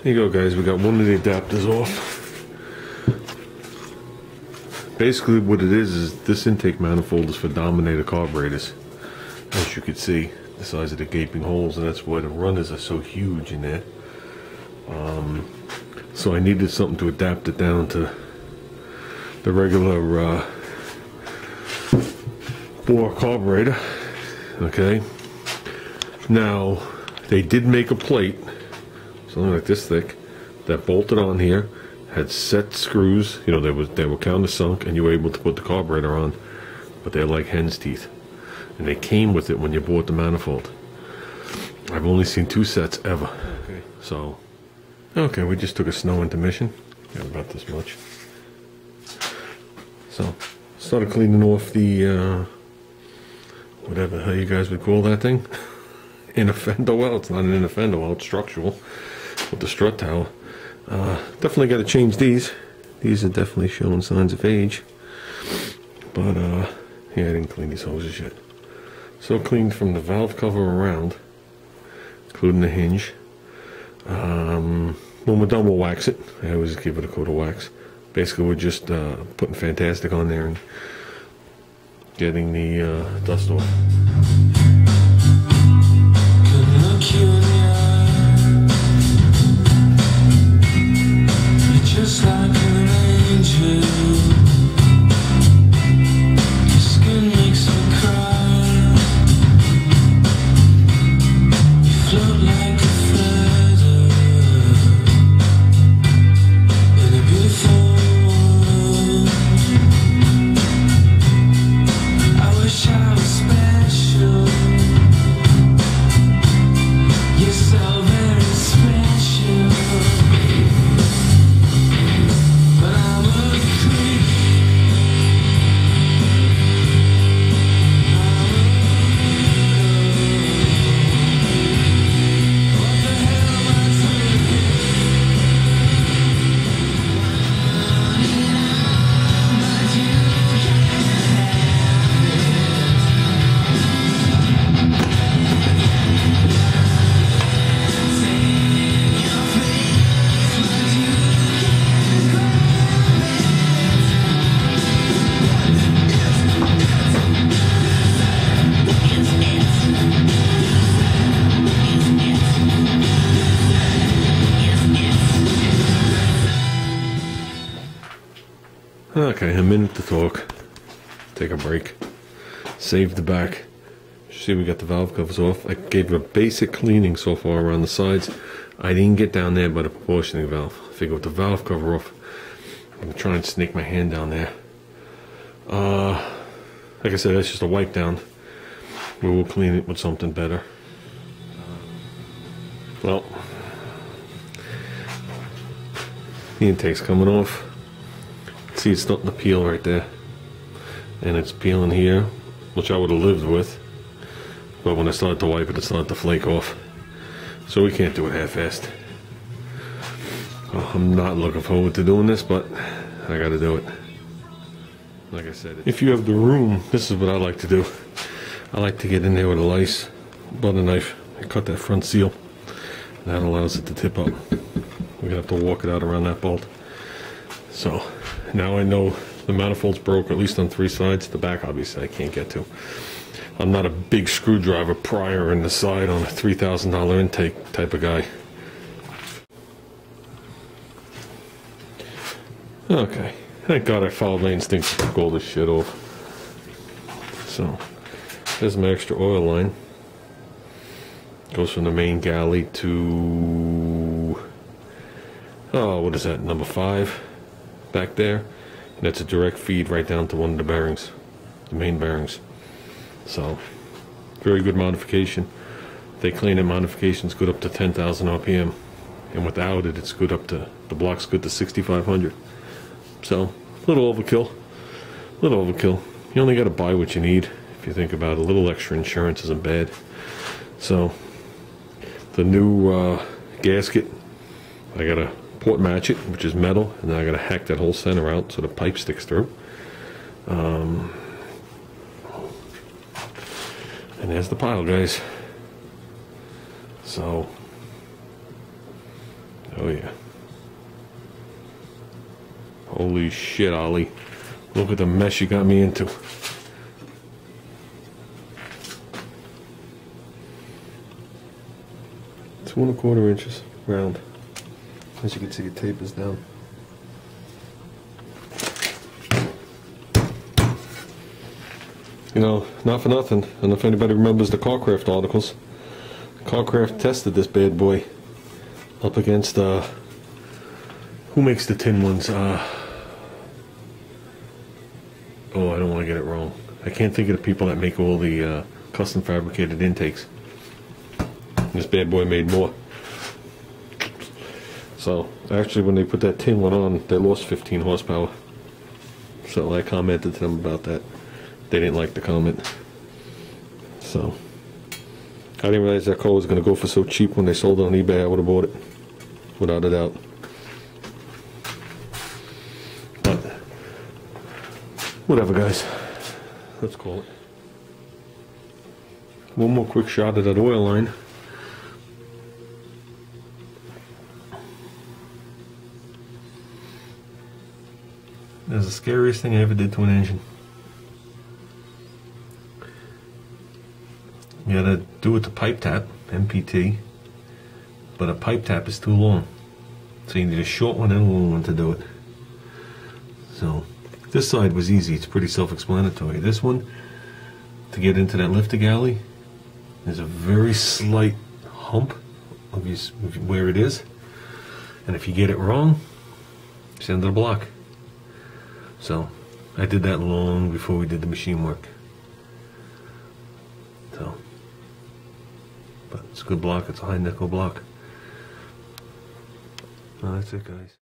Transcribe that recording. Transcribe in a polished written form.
Here you go, guys. We got one of the adapters off. Basically what it is this intake manifold is for Dominator carburetors. As you can see, the size of the gaping holes, and that's why the runners are so huge in there. So I needed something to adapt it down to the regular bore carburetor. Okay. Now, they did make a plate, something like this thick, that bolted on here, had set screws. You know, they were countersunk, and you were able to put the carburetor on, but they're like hen's teeth. And they came with it when you bought the manifold. I've only seen 2 sets ever. Okay. So, okay, we just took a snow intermission. Got about this much. So, started cleaning off the, whatever the hell you guys would call that thing. Inner fender well. It's not an inner fender well, it's structural. With the strut towel. Definitely got to change these. These are definitely showing signs of age. But, yeah, I didn't clean these hoses yet. So cleaned from the valve cover around, including the hinge. When we're done, we'll wax it. I always give it a coat of wax. Basically, we're just putting Fantastic on there and getting the dust off. Just like an angel, your skin makes me cry. You float like a feather in a beautiful world. I wish I was special. You're so very special. Okay, a minute to talk. Take a break. Save the back. See, we got the valve covers off. I gave it a basic cleaning so far around the sides. I didn't get down there by the proportioning valve. I figured with the valve cover off, I'm going to try and snake my hand down there. Like I said, that's just a wipe down. We will clean it with something better. Well, the intake's coming off. See, it's starting to peel right there, and it's peeling here, which I would have lived with, but when I started to wipe it, it started to flake off. So we can't do it half-assed. Well, I'm not looking forward to doing this, but I gotta do it. Like I said, if you have the room, this is what I like to do. I like to get in there with a lice, butter knife, and cut that front seal. That allows it to tip up. We're gonna have to walk it out around that bolt. So now I know the manifold's broke, at least on 3 sides. The back, obviously, I can't get to. I'm not a big screwdriver prior in the side on a $3,000 intake type of guy. Okay, thank God I followed my instincts to take all this shit off. So, there's my extra oil line. Goes from the main galley to, oh, what is that, number 5 back there. And that's a direct feed right down to one of the bearings, the main bearings. So, very good modification. They claim that modification's good up to 10,000 RPM. And without it, it's good up to, the block's good to 6,500. So, a little overkill. A little overkill. You only got to buy what you need. If you think about it, a little extra insurance isn't bad. So, the new gasket, I got to port match it, which is metal, and then I got to hack that whole center out so the pipe sticks through. And there's the pile, guys. So, Oh yeah. Holy shit, Ollie. Look at the mess you got me into. 2 1/4 inches round. As you can see, it tapers down. You know, not for nothing. I don't know if anybody remembers the Carcraft articles. Carcraft tested this bad boy up against, who makes the tin ones? Oh, I don't want to get it wrong. I can't think of the people that make all the custom fabricated intakes. This bad boy made more. So, actually, when they put that tin one on, they lost 15 horsepower. So I commented to them about that. They didn't like the comment. So, I didn't realize that car was going to go for so cheap when they sold it on eBay. I would have bought it, without a doubt. But, whatever, guys. Let's call it. One more quick shot of that oil line. That's the scariest thing I ever did to an engine. You gotta do it to pipe tap, MPT, but a pipe tap is too long. So you need a short one and a long one to do it. So, this side was easy, it's pretty self-explanatory. This one, to get into that lifter galley, there's a very slight hump of where it is. And if you get it wrong, it's the end of the block. So, I did that long before we did the machine work. So, but it's a good block, it's a high nickel block. Well, that's it, guys.